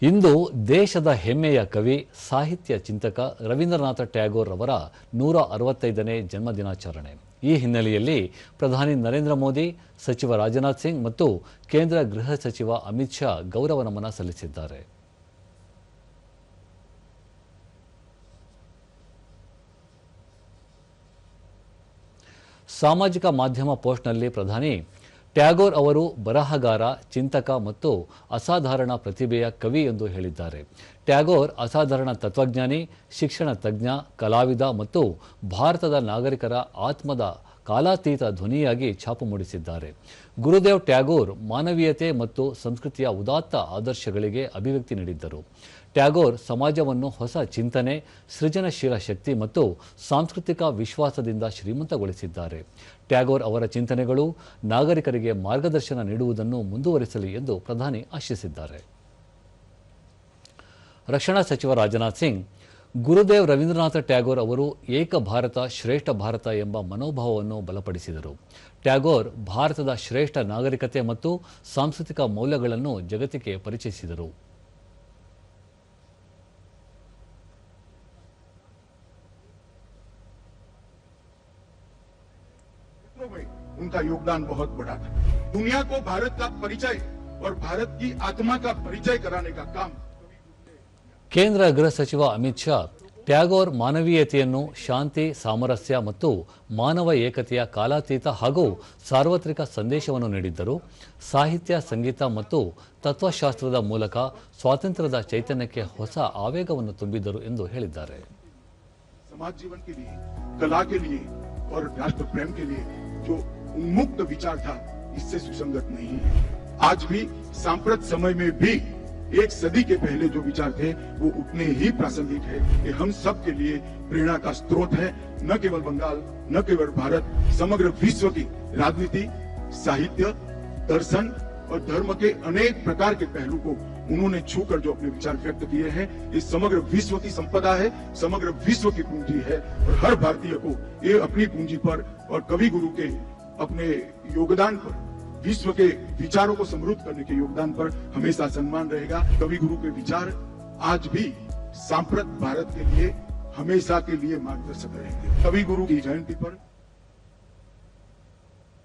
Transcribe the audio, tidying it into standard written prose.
ಇಂದು ದೇಶದ ಹೆಮ್ಮೆಯ ಕವಿ ಸಾಹಿತ್ಯ ಚಿಂತಕ ರವೀಂದ್ರನಾಥ ಟ್ಯಾಗೋರ್ ಅವರ 165ನೇ ಜನ್ಮದಿನಾಚರಣೆ. ಈ ಹಿನ್ನೆಲೆಯಲ್ಲಿ ಪ್ರಧಾನಿ ನರೇಂದ್ರ ಮೋದಿ, ಸಚಿವ ರಾಜನಾಥ್ ಸಿಂಗ್ ಮತ್ತು ಕೇಂದ್ರ ಗೃಹ ಸಚಿವ ಅಮಿತ್ ಶಾ ಗೌರವ ನಮನ ಸಲ್ಲಿಸಿದ್ದಾರೆ. ಸಾಮಾಜಿಕ ಮಾಧ್ಯಮ ಪೋಸ್ಟ್ನಲ್ಲಿ ಪ್ರಧಾನಿ ಟ್ಯಾಗೋರ್ ಅವರು ಬರಹಗಾರ, ಚಿಂತಕ ಮತ್ತು ಅಸಾಧಾರಣ ಪ್ರತಿಭೆಯ ಕವಿ ಎಂದು ಹೇಳಿದ್ದಾರೆ. ಟ್ಯಾಗೋರ್ ಅಸಾಧಾರಣ ತತ್ವಜ್ಞಾನಿ, ಶಿಕ್ಷಣ ತಜ್ಞ, ಕಲಾವಿದ ಮತ್ತು ಭಾರತದ ನಾಗರಿಕರ ಆತ್ಮದ ಕಾಲಾತೀತ ಧ್ವನಿಯಾಗಿ ಛಾಪು ಮೂಡಿಸಿದ್ದಾರೆ. ಗುರುದೇವ್ ಟ್ಯಾಗೋರ್ ಮಾನವೀಯತೆ ಮತ್ತು ಸಂಸ್ಕೃತಿಯ ಉದಾತ್ತ ಆದರ್ಶಗಳಿಗೆ ಅಭಿವ್ಯಕ್ತಿ ನೀಡಿದ್ದರು. ಟ್ಯಾಗೋರ್ ಸಮಾಜವನ್ನು ಹೊಸ ಚಿಂತನೆ, ಸೃಜನಶೀಲ ಶಕ್ತಿ ಮತ್ತು ಸಾಂಸ್ಕೃತಿಕ ವಿಶ್ವಾಸದಿಂದ ಶ್ರೀಮಂತಗೊಳಿಸಿದ್ದಾರೆ. ಟ್ಯಾಗೋರ್ ಅವರ ಚಿಂತನೆಗಳು ನಾಗರಿಕರಿಗೆ ಮಾರ್ಗದರ್ಶನ ನೀಡುವುದನ್ನು ಮುಂದುವರಿಸಲಿ ಎಂದು ಪ್ರಧಾನಿ ಆಶಿಸಿದ್ದಾರೆ. ರಕ್ಷಣಾ ಸಚಿವ ರಾಜನಾಥ್ ಸಿಂಗ್, ಗುರುದೇವ್ ರವೀಂದ್ರನಾಥ ಟ್ಯಾಗೋರ್ ಅವರು ಏಕ ಭಾರತ ಶ್ರೇಷ್ಠ ಭಾರತ ಎಂಬ ಮನೋಭಾವವನ್ನು ಬಲಪಡಿಸಿದರು. ಟ್ಯಾಗೋರ್ ಭಾರತದ ಶ್ರೇಷ್ಠ ನಾಗರಿಕತೆ ಮತ್ತು ಸಾಂಸ್ಕೃತಿಕ ಮೌಲ್ಯಗಳನ್ನು ಜಗತ್ತಿಗೆ ಪರಿಚಯಿಸಿದರು. उनका योगदान बहुत बड़ा था। दुनिया को भारत का परिचय और भारत की आत्मा का परिचय कराने का काम. ಕೇಂದ್ರ ಗೃಹ ಸಚಿವ ಅಮಿತ್ ಶಾ ಟ್ಯಾಗೋರ್ ಮಾನವೀಯತೆಯನ್ನು, ಶಾಂತಿ, ಸಾಮರಸ್ಯ ಮತ್ತು ಮಾನವ ಏಕತೆಯ ಕಾಲಾತೀತ ಹಾಗೂ ಸಾರ್ವತ್ರಿಕ ಸಂದೇಶವನ್ನು ನೀಡಿದ್ದರು. ಸಾಹಿತ್ಯ, ಸಂಗೀತ ಮತ್ತು ತತ್ವಶಾಸ್ತ್ರದ ಮೂಲಕ ಸ್ವಾತಂತ್ರ್ಯದ ಚೈತನ್ಯಕ್ಕೆ ಹೊಸ ಆವೇಗವನ್ನು ತುಂಬಿದ್ದರು ಎಂದು ಹೇಳಿದ್ದಾರೆ. समाज जीवन के लिए, कला के लिए और राष्ट्र प्रेम के लिए जो उन्मुक्त विचार था, इससे सुसंगत नहीं है. आज भी सांप्रत समय में भी एक सदी के पहले जो विचार थे वो उतने ही प्रासंगिक है. ये हम सब के लिए प्रेरणा का स्रोत है. न केवल बंगाल, न केवल भारत, समग्र विश्व की राजनीति, साहित्य, दर्शन और धर्म के अनेक प्रकार के पहलू को उन्होंने छूकर जो अपने विचार व्यक्त किए हैं, ये समग्र विश्व की संपदा है, समग्र विश्व की पूंजी है. और हर भारतीय को ये अपनी पूंजी पर और कवि गुरु के अपने योगदान पर, विश्व के विचारों को समृद्ध करने के योगदान पर हमेशा सम्मान रहेगा. कवि गुरु के विचार आज भी सांप्रत भारत के लिए हमेशा के लिए मार्गदर्शक रहेंगे. कवि गुरु की जयंती पर